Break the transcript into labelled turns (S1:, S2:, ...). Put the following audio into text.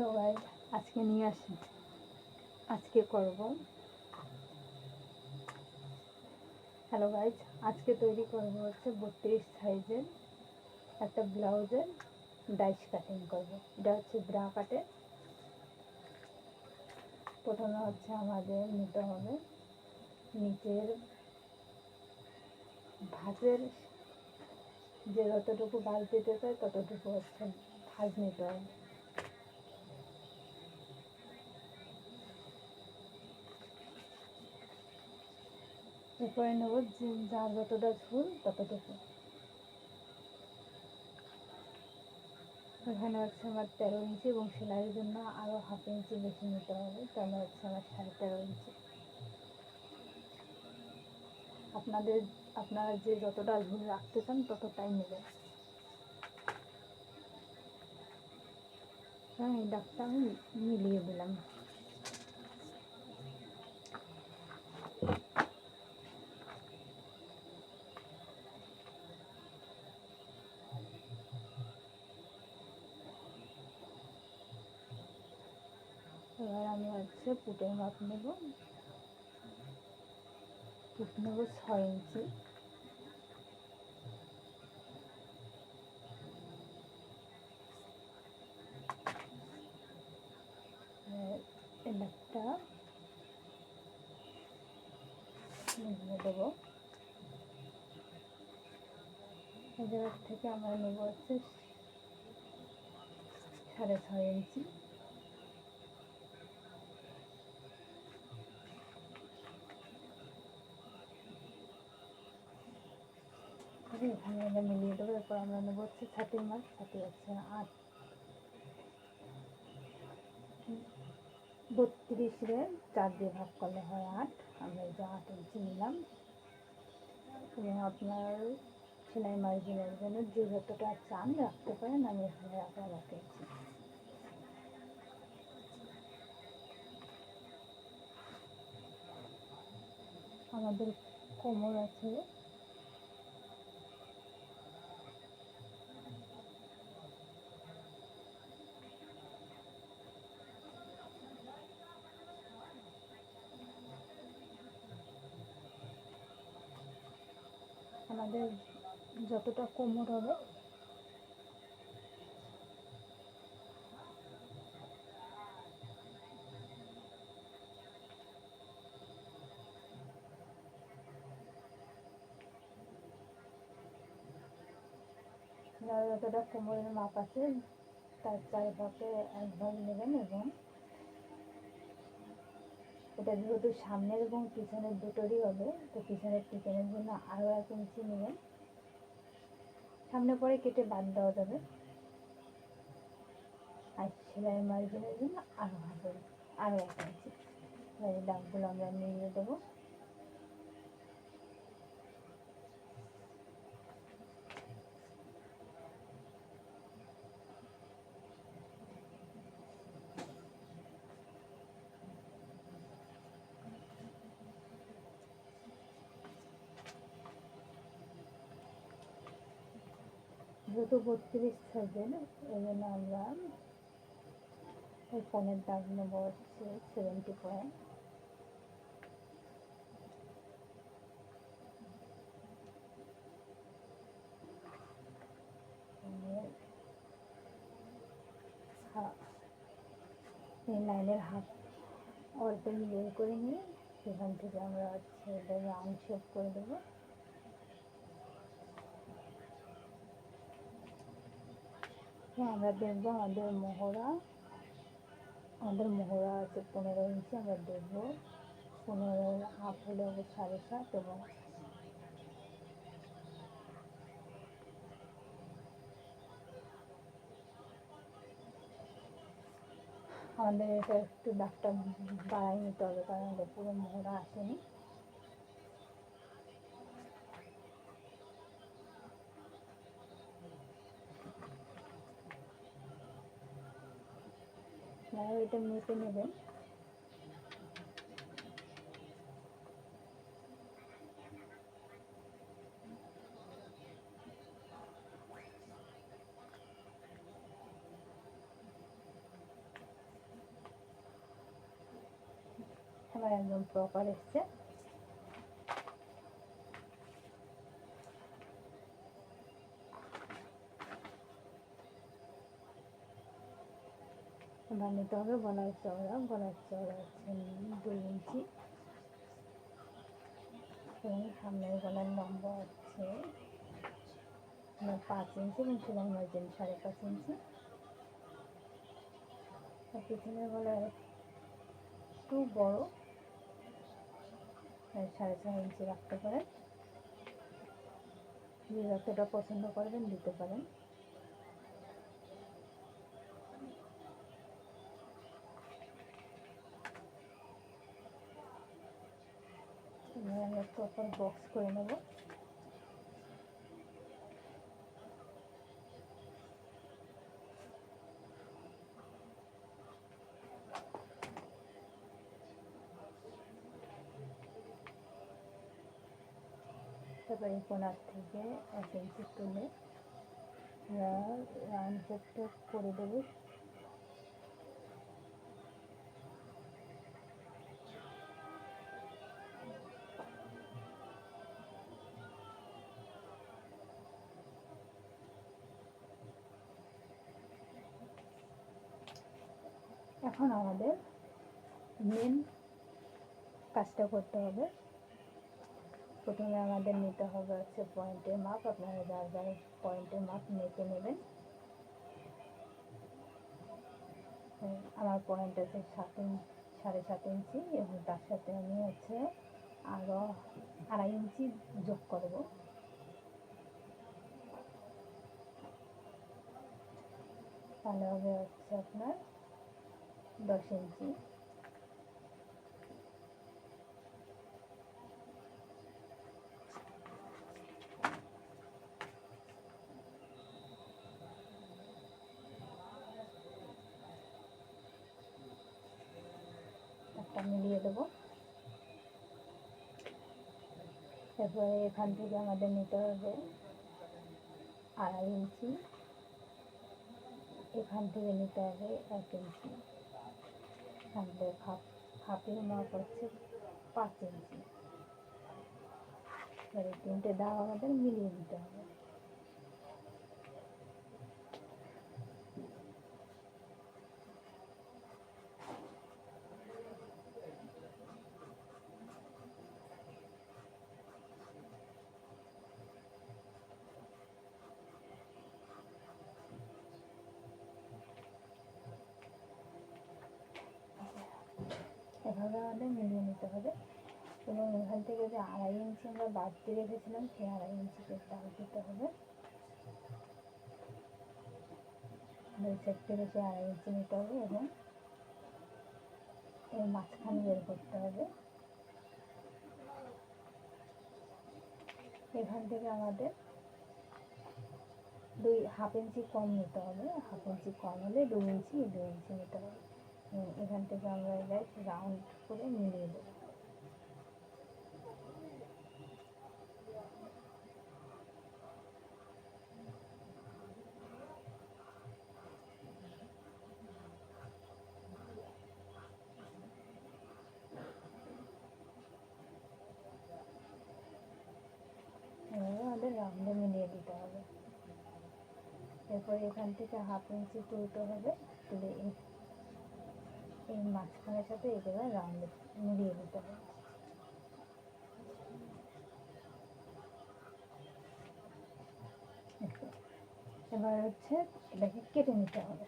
S1: Hello guys, আজকে নিয়ে আসি আজকে করব হ্যালো গাইজ আজকে তৈরি করব হচ্ছে 32 সাইজের একটা ব্লাউজের ডাইস কাটিং করব। এটা হচ্ছে ব্রা কাটে। প্রথমে হচ্ছে আমাদের নিতে হবে নিচের ভাঁজের যে যতটুকু ভাঁজ দিতে চাই ততটুকু হচ্ছে ভাঁজ নিতে হবে। এরপরে নেব যার যতটা ঝুল ততটুকু। এখানে হচ্ছে আমার 13 ইঞ্চি এবং সেলাইয়ের জন্য আরও হাফ ইঞ্চি বেশি নিতে হবে, তাহলে হচ্ছে আমার 13.5 ইঞ্চি। আপনারা যে যতটা ঝুল রাখতে চান ততটাই নেবেন। হ্যাঁ, এই দাগটা আমি মিলিয়ে দিলাম। এবার আমি হচ্ছে পুটের মাপ নেব। পুট নেব 6 ইঞ্চি। এই দাগটা মিলিয়ে দেবো। এই জায়গা থেকে আমরা নেব হচ্ছে 6.5 ইঞ্চি। এখানে আমরা মিলিয়ে দেবো। এরপর আমরা নেব হচ্ছে ছাতির মাপ। ছাতি হচ্ছে 32 4 দিয়ে ভাগ করলে হয় 8। আমরা এই যে 8 ইঞ্চি নিলাম। এবং আপনার সেলাই মার্জিনের জন্য যে যতটা চান রাখতে পারেন। আমি এখানে রাখলাম 8 ইঞ্চি। আমাদের কোমর আছে আমাদের যতটা কোমর হবে যতটা কোমরের মাপ আছে তার 4 ভাগে 1 ভাগ নেবেন। এবং এটা যেহেতু সামনের এবং পিছনের দুটোরই হবে, তো পিছনের জন্য আরও 1 ইঞ্চি নেবেন। সামনে পরে কেটে বাদ দেওয়া যাবে। আর সেলাই মার্জিনের জন্য আরও 1 ইঞ্চি। এই দাগগুলো আমরা মিলিয়ে দেবো। যেহেতু 32 সাইজের, এই জন্য আমরা এখানের দাগ নেবো হচ্ছে 70 পয়েন্ট। এই লাইনের হাফ অল্প বের করে নিয়ে সেখান থেকে আমরা হচ্ছে এটা রাউন্ড শেপ করে দেবো। আমরা দেখবো আমাদের মোহরা আছে 15 ইঞ্চি। আমরা দেখবো 15 হাফ হলে হবে 7.5। এবং আমাদের এটা একটু দাগটা বাড়াই নিতে হবে, কারণ এটা পুরো মোহরা আসেনি। এটা মেপে নেবেন। আমার একদম প্রপার এসছে। এবার নিতে হবে গলার চওড়া। গলার চওড়া হচ্ছে 2 ইঞ্চি এবং সামনের গলার লম্বা হচ্ছে 5 ইঞ্চি এবং সেলাই মার্জিন 5.5 ইঞ্চি। আর পিছনের গলা একটু বড়, 4.5 ইঞ্চি রাখতে পারেন। যে যতটা পছন্দ করবেন দিতে পারেন। আমরা প্রপার বক্স করে নেব। তারপরে কোণার থেকে 1 ইঞ্চি তুলে রাউন্ড শেপটা করে দেবো। এখন আমাদের মেন কাজটা করতে হবে। প্রথমে আমাদের নিতে হবে হচ্ছে পয়েন্টের মাপ। আপনারা যার যার পয়েন্টের মাপ মেপে নেবেন। আমার পয়েন্ট আছে 7.5 ইঞ্চি এবং তার সাথে আমি হচ্ছে আরও 2.5 ইঞ্চি যোগ করব। তাহলে হবে হচ্ছে আপনার 10 ইঞ্চি। একটা মিলিয়ে দেবো। এরপরে এখান থেকে আমাদের নিতে হবে 2.5 ইঞ্চি, এখান থেকে নিতে হবে 1 ইঞ্চি। আমাদের হাফের মাপ হচ্ছে 5 ইঞ্চি। এবারে 3টে দাগ আমাদের মিলিয়ে নিতে হবে। এভাবে আমাদের মিলিয়ে নিতে হবে এবং এখান থেকে যে 2.5 ইঞ্চি আমরা বাদ দিয়ে রেখেছিলাম সেই 2.5 ইঞ্চিকে দাগ দিতে হবে। দুই সাইড থেকে সেই 2.5 ইঞ্চি নিতে হবে এবং এর মাঝখানে বের করতে হবে। এখান থেকে আমাদের হাফ ইঞ্চি কম নিতে হবে। হাফ ইঞ্চি কম হলে 2 ইঞ্চি নিতে হবে। এখান থেকে আমরা জাস্ট রাউন্ড করে মিলিয়ে দেবো। আমাদের রাউন্ডে মিলিয়ে দিতে হবে। এরপর এখান থেকে হাফ ইঞ্চি তুলতে হবে। তুলে এই মাঝখানের সাথে একেবারে রাউন্ডে মিলিয়ে দিতে হবে। এবার হচ্ছে এটাকে কেটে নিতে হবে।